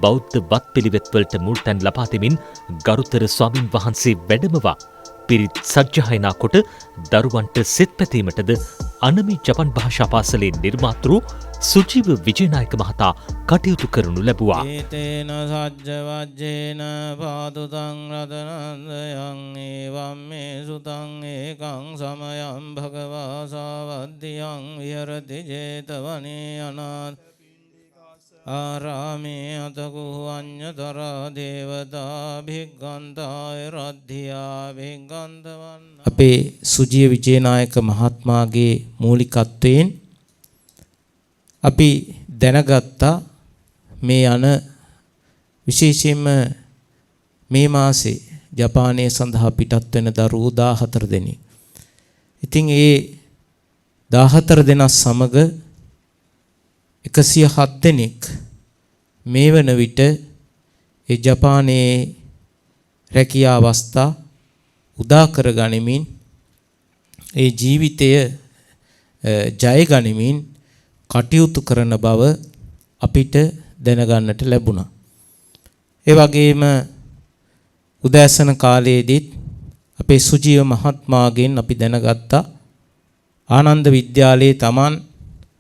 බෞද්ධ වත්පිළිවෙත්වලට මුල්තැන් ලබා දෙමින් ගරුතර ස්වාමින් වහන්සේ වැඩමවා පිරිත් සජ්ජායනා කොට දරුවන්ට සෙත් පැතීමටද අනමි ජපන් භාෂා පාසලේ නිර්මාතෘ සුජීව විජේනායක මහතා කටයුතු කරනු ලැබුවා. ඒතේන සජ්ජවජ්ජේන පාදුතං රතනන්දයං ඒවම් මේ සුතං ඒකං සමයං භගවා සාවද්දියං විහෙරති 제තවනේ අනාථ ආරාමේ අතකුහ අඤ්ඤතරා දේවතා භික්ඛන්තාය රද්ධියා භික්ඛන්තවන්න. අපේ සුජීව විජේනායක මහත්මයාගේ මූලිකත්වයෙන් අපි දැනගත්තා මේ යන විශේෂයෙන්ම මේ මාසේ ජපානයේ සඳහා පිටත් වෙන දරුවෝ 14 දෙනෙක්. ඉතින් ඒ 14 දෙනා සමග 107 දෙනෙක් මේ වන විට ඒ ජපානයේ රැකියා අවස්ථා උදා කර ගනිමින් ඒ ජීවිතය ජය ගනිමින් කටයුතු කරන බව අපිට දැනගන්නට ලැබුණා. ඒ වගේම උදෑසන කාලයේදීත් අපේ සුජීව මහත්මයාගෙන් අපි දැනගත්තා ආනන්ද විද්‍යාලයේ Taman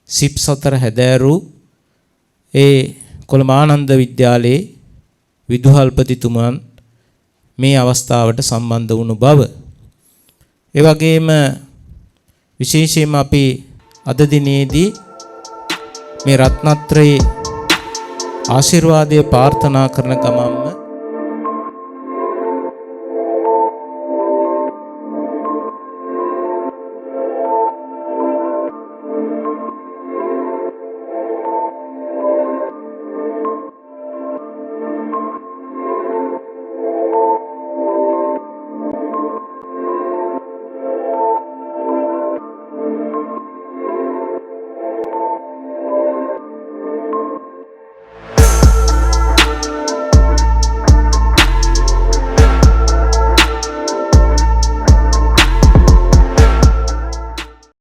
සිප් 4 හැදෑරූ ඒ කොළඹ ආනන්ද විද්‍යාලයේ විදුහල්පතිතුමන් මේ අවස්ථාවට සම්බන්ධ වුණු බව. ඒ වගේම විශේෂයෙන්ම අපි අද දිනේදී මේ රත්නත්‍රයේ ආශිර්වාදය ප්‍රාර්ථනා කරන ගමන්ම